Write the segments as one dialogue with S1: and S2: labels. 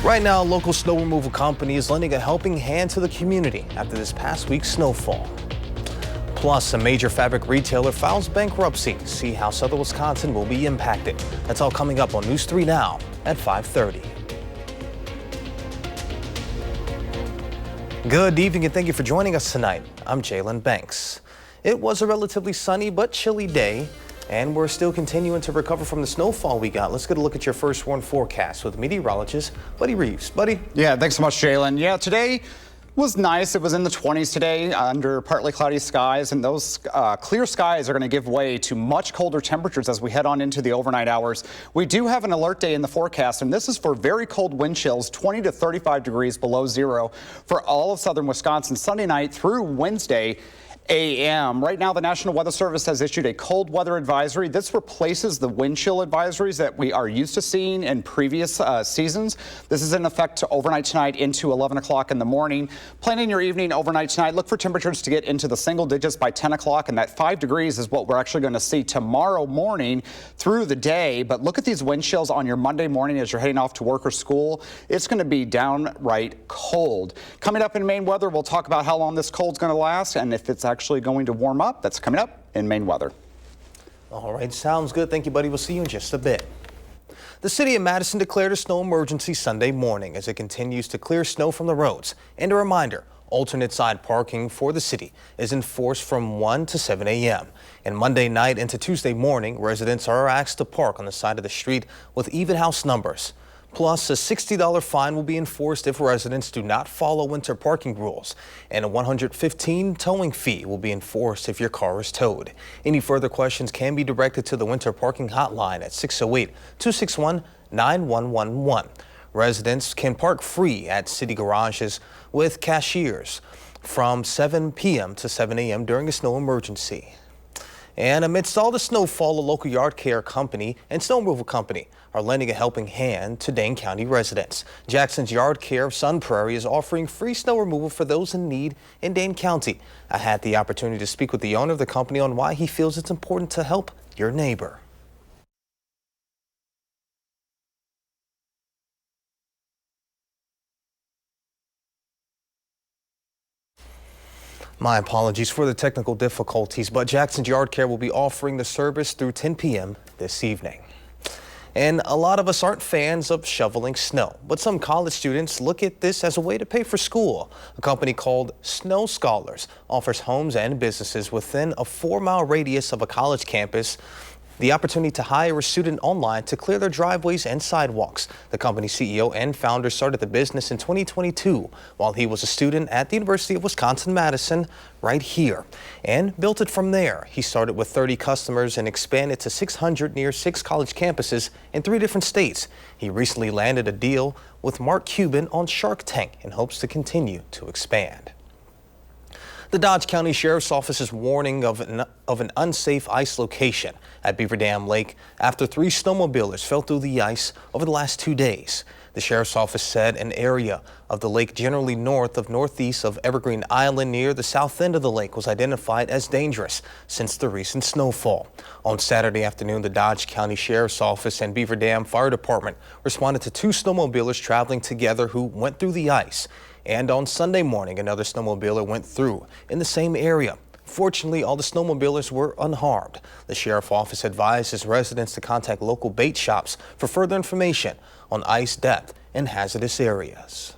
S1: Right now, a local snow removal company is lending a helping hand to the community after this past week's snowfall. Plus, a major fabric retailer files bankruptcy. See how southern Wisconsin will be impacted. That's all coming up on News 3 Now at 5:30. Good evening and thank you for joining us tonight. I'm Jalen Banks. It was a relatively sunny but chilly day, and we're still continuing to recover from the snowfall we got. Let's get a look at your first warn forecast with meteorologist Buddy Reeves. Buddy?
S2: Yeah, thanks so much, Jalen. Yeah, today was nice. It was in the 20s today under partly cloudy skies, and those clear skies are going to give way to much colder temperatures as we head on into the overnight hours. We do have an alert day in the forecast, and this is for very cold wind chills, 20 to 35 degrees below zero for all of southern Wisconsin Sunday night through Wednesday a.m. Right now, the National Weather Service has issued a cold weather advisory. This replaces the wind chill advisories that we are used to seeing in previous seasons. This is in effect overnight tonight into 11 o'clock in the morning. Planning your evening overnight tonight, look for temperatures to get into the single digits by 10 o'clock, and that 5 degrees is what we're actually going to see tomorrow morning through the day. But look at these wind chills on your Monday morning as you're heading off to work or school. It's going to be downright cold. Coming up in Maine weather, we'll talk about how long this cold's going to last and if it's actually going to warm up. That's coming up in Maine weather.
S1: All right, sounds good. Thank you, buddy. We'll see you in just a bit. The city of Madison declared a snow emergency Sunday morning as it continues to clear snow from the roads. And a reminder, alternate side parking for the city is enforced from 1 to 7 a.m. And Monday night into Tuesday morning, residents are asked to park on the side of the street with even house numbers. Plus, a $60 fine will be enforced if residents do not follow winter parking rules, and a $115 towing fee will be enforced if your car is towed. Any further questions can be directed to the winter parking hotline at 608-261-9111. Residents can park free at city garages with cashiers from 7 p.m. to 7 a.m. during a snow emergency. And amidst all the snowfall, a local yard care company and snow removal company are lending a helping hand to Dane County residents. Jackson's Yard Care of Sun Prairie is offering free snow removal for those in need in Dane County. I had the opportunity to speak with the owner of the company on why he feels it's important to help your neighbor. My apologies for the technical difficulties, but Jackson's Yard Care will be offering the service through 10 p.m. this evening. And a lot of us aren't fans of shoveling snow, but some college students look at this as a way to pay for school. A company called Snow Scholars offers homes and businesses within a 4-mile radius of a college campus the opportunity to hire a student online to clear their driveways and sidewalks. The company's CEO and founder started the business in 2022 while he was a student at the University of Wisconsin-Madison right here and built it from there. He started with 30 customers and expanded to 600 near 6 college campuses in 3 different states. He recently landed a deal with Mark Cuban on Shark Tank and hopes to continue to expand. The Dodge County Sheriff's Office is warning of an unsafe ice location at Beaver Dam Lake after 3 snowmobilers fell through the ice over the last 2 days. The Sheriff's Office said an area of the lake generally northeast of Evergreen Island near the south end of the lake was identified as dangerous since the recent snowfall. On Saturday afternoon, the Dodge County Sheriff's Office and Beaver Dam Fire Department responded to 2 snowmobilers traveling together who went through the ice. And on Sunday morning, another snowmobiler went through in the same area. Fortunately, all the snowmobilers were unharmed. The Sheriff's Office advises residents to contact local bait shops for further information on ice depth in hazardous areas.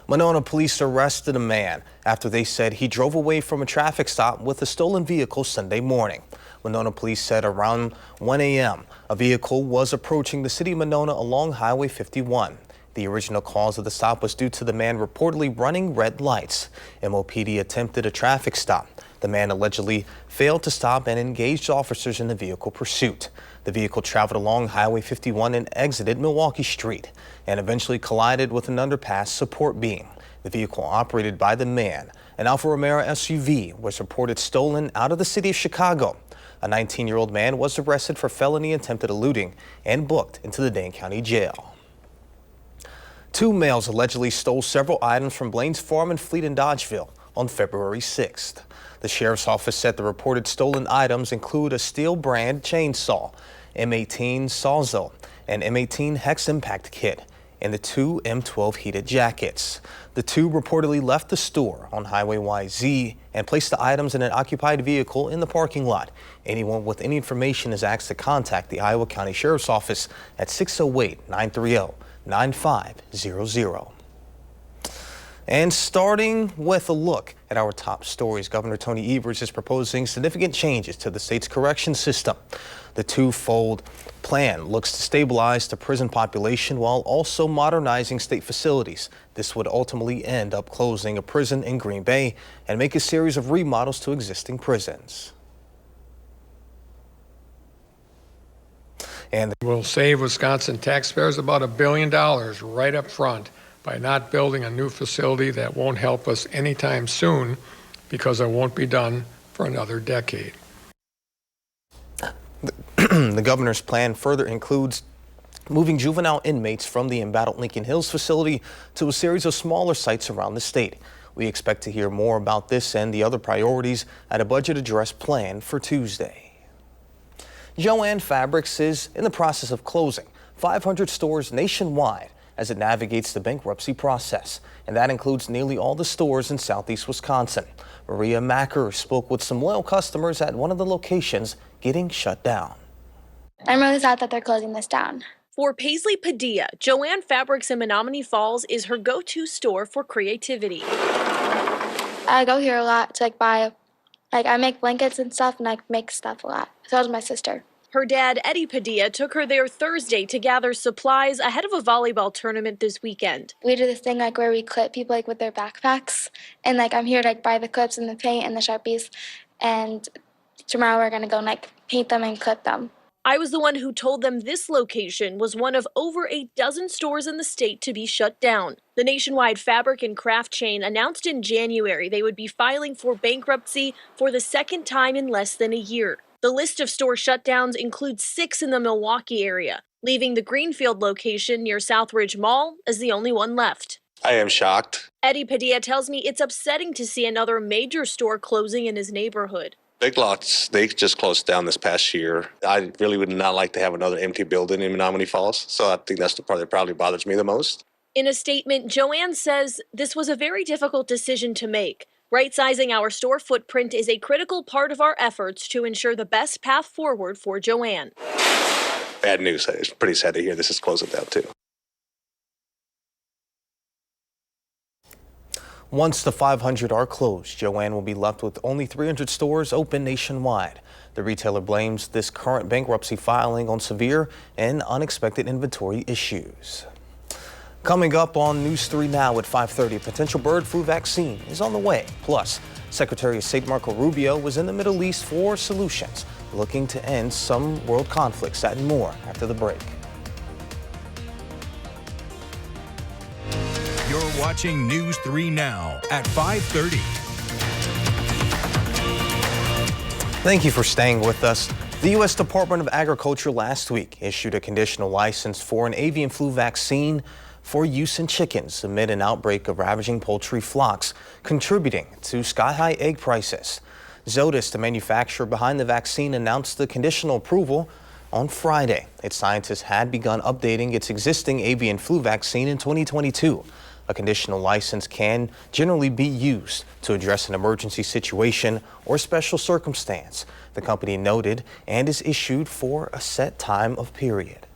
S1: Monona police arrested a man after they said he drove away from a traffic stop with a stolen vehicle Sunday morning. Monona police said around 1 a.m. a vehicle was approaching the city of Monona along Highway 51. The original cause of the stop was due to the man reportedly running red lights. MOPD attempted a traffic stop. The man allegedly failed to stop and engaged officers in the vehicle pursuit. The vehicle traveled along Highway 51 and exited Milwaukee Street and eventually collided with an underpass support beam. The vehicle operated by the man, an Alfa Romeo SUV, was reported stolen out of the city of Chicago. A 19-year-old man was arrested for felony attempted eluding and booked into the Dane County Jail. 2 males allegedly stole several items from Blaine's Farm and Fleet in Dodgeville on February 6th. The Sheriff's Office said the reported stolen items include a Steel brand chainsaw, M18 Sawzall, and M18 Hex Impact Kit, and the two M12 heated jackets. The two reportedly left the store on Highway YZ and placed the items in an occupied vehicle in the parking lot. Anyone with any information is asked to contact the Iowa County Sheriff's Office at 608-930-9500. And starting with a look at our top stories, Governor Tony Evers is proposing significant changes to the state's correction system. The twofold plan looks to stabilize the prison population while also modernizing state facilities. This would ultimately end up closing a prison in Green Bay and make a series of remodels to existing prisons. And
S3: will save Wisconsin taxpayers about $1 billion right up front by not building a new facility that won't help us anytime soon because it won't be done for another decade.
S1: The governor's plan further includes moving juvenile inmates from the embattled Lincoln Hills facility to a series of smaller sites around the state. We expect to hear more about this and the other priorities at a budget address planned for Tuesday. Joann Fabrics is in the process of closing 500 stores nationwide as it navigates the bankruptcy process, and that includes nearly all the stores in southeast Wisconsin. Maria Macker spoke with some loyal customers at one of the locations getting shut down.
S4: I'm really sad that they're closing this down.
S5: For Paisley Padilla, Joann Fabrics in Menominee Falls is her go-to store for creativity.
S4: I go here a lot to buy, I make blankets and stuff, and I make stuff a lot. So does my sister.
S5: Her dad, Eddie Padilla, took her there Thursday to gather supplies ahead of a volleyball tournament this weekend.
S4: We do this thing where we clip people with their backpacks, and I'm here to buy the clips and the paint and the Sharpies, and tomorrow we're gonna go paint them and clip them.
S5: I was the one who told them this location was one of over a dozen stores in the state to be shut down. The nationwide fabric and craft chain announced in January they would be filing for bankruptcy for the second time in less than a year. The list of store shutdowns includes 6 in the Milwaukee area, leaving the Greenfield location near Southridge Mall as the only one left.
S6: I am shocked.
S5: Eddie Padilla tells me it's upsetting to see another major store closing in his neighborhood.
S6: Big Lots, they just closed down this past year. I really would not like to have another empty building in Menominee Falls, so I think that's the part that probably bothers me the most.
S5: In a statement, Joann says this was a very difficult decision to make. Right-sizing our store footprint is a critical part of our efforts to ensure the best path forward for Joann.
S6: Bad news. It's pretty sad to hear this is closing down too.
S1: Once the 500 are closed, Joann will be left with only 300 stores open nationwide. The retailer blames this current bankruptcy filing on severe and unexpected inventory issues. Coming up on News 3 Now at 5:30, potential bird flu vaccine is on the way. Plus, Secretary of State Marco Rubio was in the Middle East for solutions, looking to end some world conflicts. That and more after the break.
S7: You're watching News 3 Now at 5:30.
S1: Thank you for staying with us. The U.S. Department of Agriculture last week issued a conditional license for an avian flu vaccine for use in chickens amid an outbreak of ravaging poultry flocks, contributing to sky-high egg prices. Zoetis, the manufacturer behind the vaccine, announced the conditional approval on Friday. Its scientists had begun updating its existing avian flu vaccine in 2022. A conditional license can generally be used to address an emergency situation or special circumstance, the company noted, and is issued for a set time of period.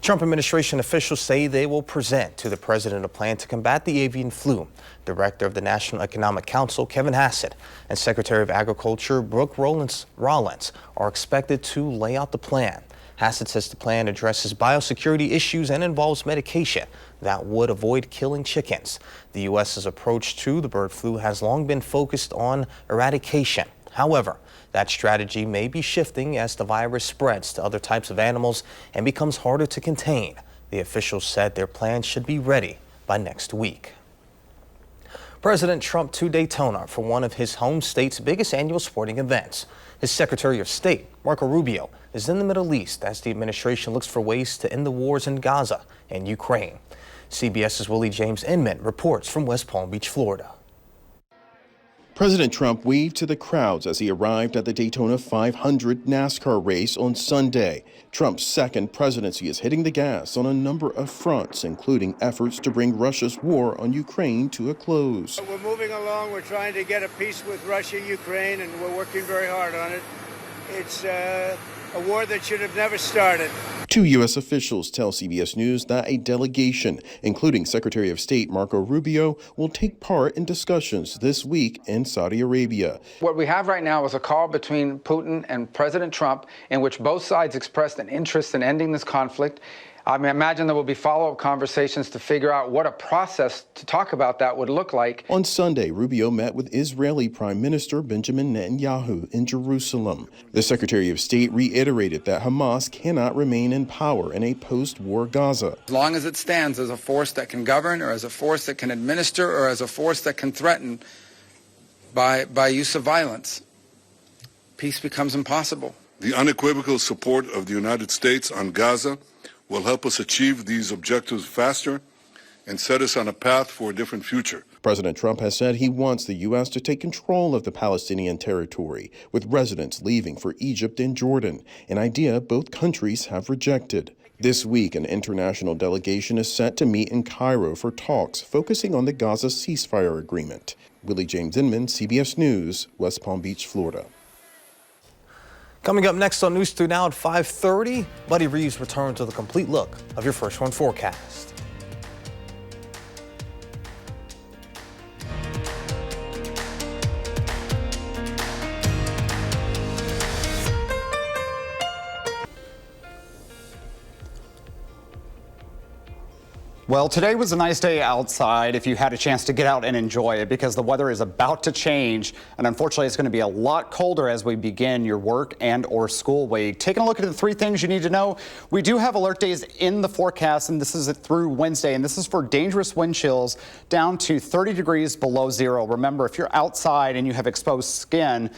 S1: Trump administration officials say they will present to the president a plan to combat the avian flu. Director of the National Economic Council, Kevin Hassett, and Secretary of Agriculture, Brooke Rollins, are expected to lay out the plan. Hassett says the plan addresses biosecurity issues and involves medication that would avoid killing chickens. The U.S.'s approach to the bird flu has long been focused on eradication. However, that strategy may be shifting as the virus spreads to other types of animals and becomes harder to contain. The officials said their plan should be ready by next week. President Trump to Daytona for one of his home state's biggest annual sporting events. His Secretary of State, Marco Rubio, is in the Middle East as the administration looks for ways to end the wars in Gaza and Ukraine. CBS's Willie James Inman reports from West Palm Beach, Florida.
S8: President Trump waved to the crowds as he arrived at the Daytona 500 NASCAR race on Sunday. Trump's second presidency is hitting the gas on a number of fronts, including efforts to bring Russia's war on Ukraine to a close.
S9: We're moving along. We're trying to get a peace with Russia, Ukraine, and we're working very hard on it. It's a war that should have never started.
S8: Two U.S. officials tell CBS News that a delegation, including Secretary of State Marco Rubio, will take part in discussions this week in Saudi Arabia.
S10: What we have right now is a call between Putin and President Trump in which both sides expressed an interest in ending this conflict. I imagine there will be follow-up conversations to figure out what a process to talk about that would look like.
S8: On Sunday, Rubio met with Israeli Prime Minister Benjamin Netanyahu in Jerusalem. The Secretary of State reiterated that Hamas cannot remain in power in a post-war Gaza.
S10: As long as it stands as a force that can govern, or as a force that can administer, or as a force that can threaten by use of violence, peace becomes impossible.
S11: The unequivocal support of the United States on Gaza will help us achieve these objectives faster and set us on a path for a different future.
S8: President Trump has said he wants the U.S. to take control of the Palestinian territory, with residents leaving for Egypt and Jordan, an idea both countries have rejected. This week, an international delegation is set to meet in Cairo for talks focusing on the Gaza ceasefire agreement. Willie James Inman, CBS News, West Palm Beach, Florida.
S1: Coming up next on News 3 Now at 5:30, Buddy Reeves returns with a complete look of your First One forecast.
S2: Well, today was a nice day outside if you had a chance to get out and enjoy it, because the weather is about to change, and unfortunately it's going to be a lot colder as we begin your work and or school week. Taking a look at the three things you need to know. We do have alert days in the forecast, and this is through Wednesday, and this is for dangerous wind chills down to 30 degrees below zero. Remember, if you're outside and you have exposed skin,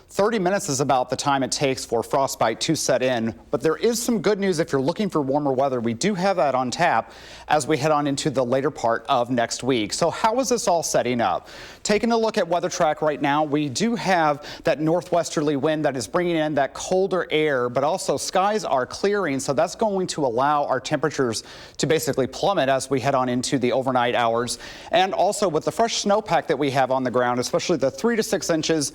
S2: 30 minutes is about the time it takes for frostbite to set in, but there is some good news if you're looking for warmer weather. We do have that on tap as we head on into the later part of next week. So how is this all setting up? Taking a look at Weather Track right now, we do have that northwesterly wind that is bringing in that colder air, but also skies are clearing, so that's going to allow our temperatures to basically plummet as we head on into the overnight hours. And also with the fresh snowpack that we have on the ground, especially the 3 to 6 inches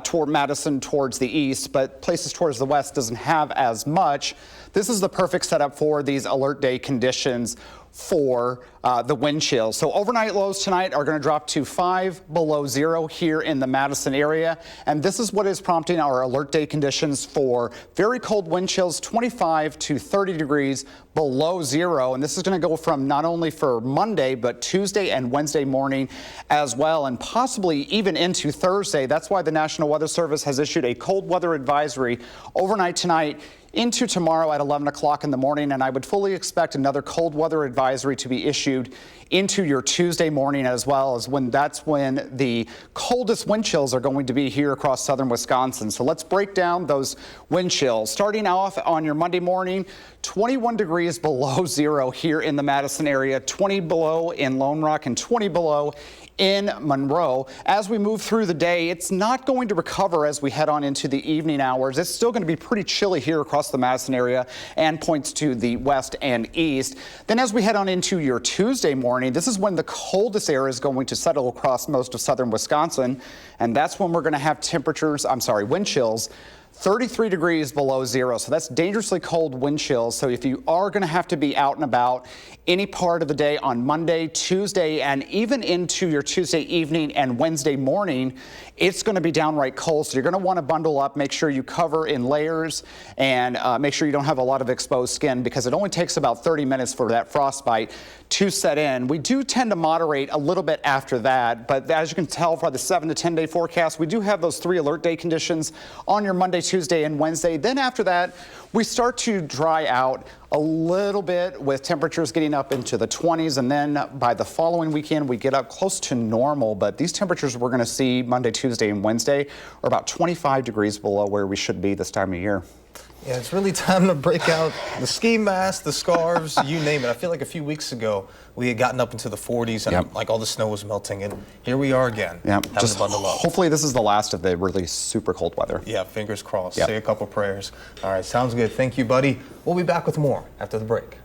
S2: toward Madison towards the east, but places towards the west doesn't have as much. This is the perfect setup for these alert day conditions for the wind chills. So overnight lows tonight are going to drop to 5 below zero here in the Madison area. And this is what is prompting our alert day conditions for very cold wind chills, 25 to 30 degrees below zero. And this is going to go from not only for Monday, but Tuesday and Wednesday morning as well, and possibly even into Thursday. That's why the National Weather Service has issued a cold weather advisory overnight tonight into tomorrow at 11 o'clock in the morning, and I would fully expect another cold weather advisory to be issued into your Tuesday morning, as well as that's when the coldest wind chills are going to be here across southern Wisconsin. So let's break down those wind chills. Starting off on your Monday morning, 21 degrees below zero here in the Madison area, 20 below in Lone Rock, and 20 below in Monroe. As we move through the day, it's not going to recover as we head on into the evening hours. It's still going to be pretty chilly here across the Madison area and points to the west and east. Then as we head on into your Tuesday morning, this is when the coldest air is going to settle across most of southern Wisconsin, and that's when we're going to have wind chills 33 degrees below zero. So that's dangerously cold wind chills. So if you are going to have to be out and about any part of the day on Monday, Tuesday, and even into your Tuesday evening and Wednesday morning, it's going to be downright cold. So you're going to want to bundle up, make sure you cover in layers, and make sure you don't have a lot of exposed skin, because it only takes about 30 minutes for that frostbite to set in. We do tend to moderate a little bit after that, but as you can tell for the 7 to 10 day forecast, we do have those 3 alert day conditions on your Monday, Tuesday, and Wednesday. Then after that, we start to dry out a little bit with temperatures getting up into the 20s, and then by the following weekend we get up close to normal. But these temperatures we're going to see Monday, Tuesday, and Wednesday are about 25 degrees below where we should be this time of year.
S1: Yeah, it's really time to break out the ski masks, the scarves, you name it. I feel like a few weeks ago we had gotten up into the 40s and like all the snow was melting, and here we are again.
S2: Yeah,
S1: having
S2: just
S1: to bundle up.
S2: Hopefully this is the last of the really super cold weather.
S1: Yeah, fingers crossed. Say a couple prayers. All right, sounds good. Thank you, buddy. We'll be back with more after the break.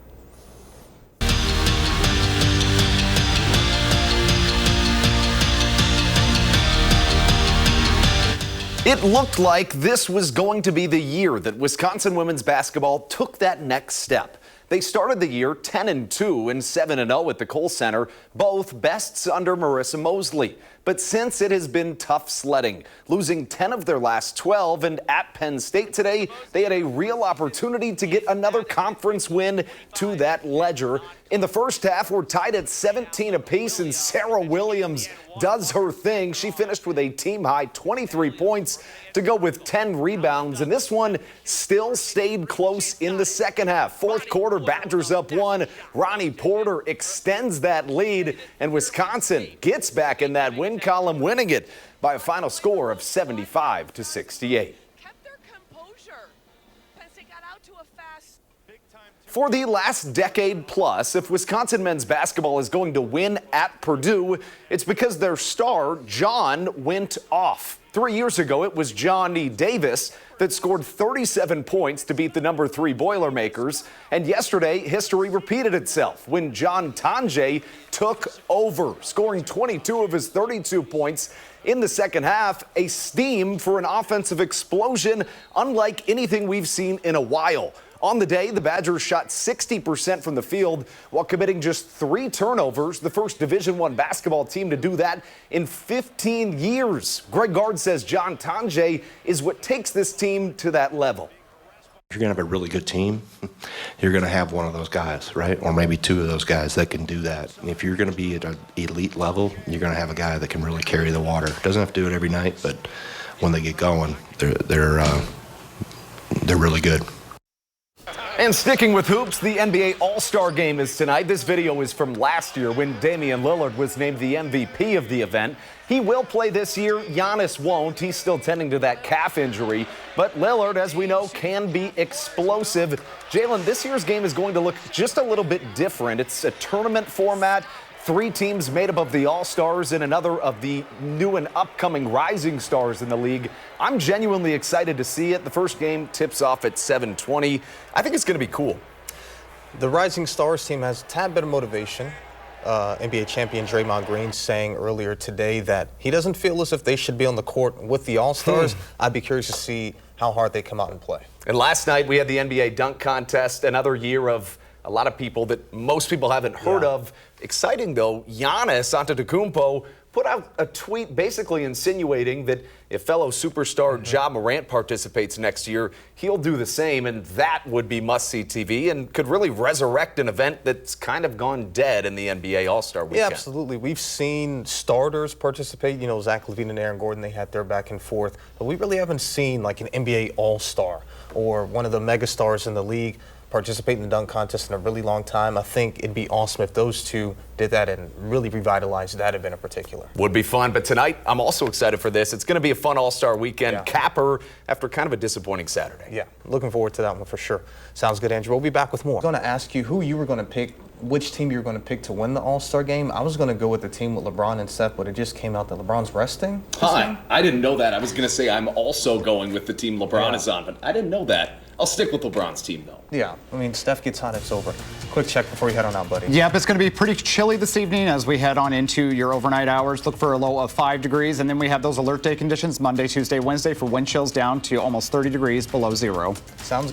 S12: It looked like this was going to be the year that Wisconsin women's basketball took that next step. They started the year 10-2 and 7-0 at the Kohl Center, both bests under Marissa Mosley. But since it has been tough sledding, losing 10 of their last 12, and at Penn State today, they had a real opportunity to get another conference win to that ledger. In the first half, we're tied at 17 apiece, and Sarah Williams does her thing. She finished with a team-high 23 points to go with 10 rebounds, and this one still stayed close in the second half. Fourth quarter, Badgers up 1. Ronnie Porter extends that lead, and Wisconsin gets back in that win column, winning it by a final score of 75-68. For the last decade plus, if Wisconsin men's basketball is going to win at Purdue, it's because their star, John, went off. 3 years ago, it was Johnny Davis that scored 37 points to beat the number 3 Boilermakers. And yesterday, history repeated itself when John Tanjay took over, scoring 22 of his 32 points in the second half, a steam for an offensive explosion unlike anything we've seen in a while. On the day, the Badgers shot 60% from the field while committing just 3 turnovers, the first Division I basketball team to do that in 15 years. Greg Gard says John Tanjay is what takes this team to that level.
S13: If you're going to have a really good team, you're going to have one of those guys, right? Or maybe 2 of those guys that can do that. And if you're going to be at an elite level, you're going to have a guy that can really carry the water. Doesn't have to do it every night, but when they get going, they're really good.
S12: And sticking with hoops, the NBA All-Star Game is tonight. This video is from last year when Damian Lillard was named the MVP of the event. He will play this year. Giannis won't. He's still tending to that calf injury. But Lillard, as we know, can be explosive. Jalen, this year's game is going to look just a little bit different. It's a tournament format. 3 teams made up of the All-Stars and another of the new and upcoming rising stars in the league. I'm genuinely excited to see it. The first game tips off at 7:20. I think it's going to be cool.
S1: The Rising Stars team has a tad bit of motivation. NBA champion Draymond Green saying earlier today that he doesn't feel as if they should be on the court with the All-Stars. I'd be curious to see how hard they come out and play.
S12: And last night we had the NBA dunk contest, another year of a lot of people that most people haven't heard of. Exciting, though, Giannis Antetokounmpo put out a tweet basically insinuating that if fellow superstar Ja Morant participates next year, he'll do the same, and that would be must-see TV and could really resurrect an event that's kind of gone dead in the NBA All-Star Weekend.
S1: Yeah, absolutely. We've seen starters participate. You know, Zach LaVine and Aaron Gordon, they had their back and forth. But we really haven't seen like an NBA All-Star or one of the megastars in the league participate in the dunk contest in a really long time. I think it'd be awesome if those two did that and really revitalized that event in particular.
S12: Would be fun, but tonight I'm also excited for this. It's going to be a fun All-Star Weekend capper after kind of a disappointing Saturday.
S1: Yeah, looking forward to that one for sure. Sounds good, Andrew. We'll be back with more. I'm going to ask you who you were going to pick, which team you were going to pick to win the All-Star game. I was going to go with the team with LeBron and Steph, but it just came out that LeBron's resting.
S12: Hi, I didn't know that. I was going to say I'm also going with the team LeBron is on, but I didn't know that. I'll stick with LeBron's team, though.
S1: Yeah, I mean, Steph gets hot, it's over. Quick check before you head on out, buddy.
S2: Yep, it's going to be pretty chilly this evening as we head on into your overnight hours. Look for a low of 5 degrees, and then we have those alert day conditions Monday, Tuesday, Wednesday for wind chills down to almost 30 degrees below 0.
S1: Sounds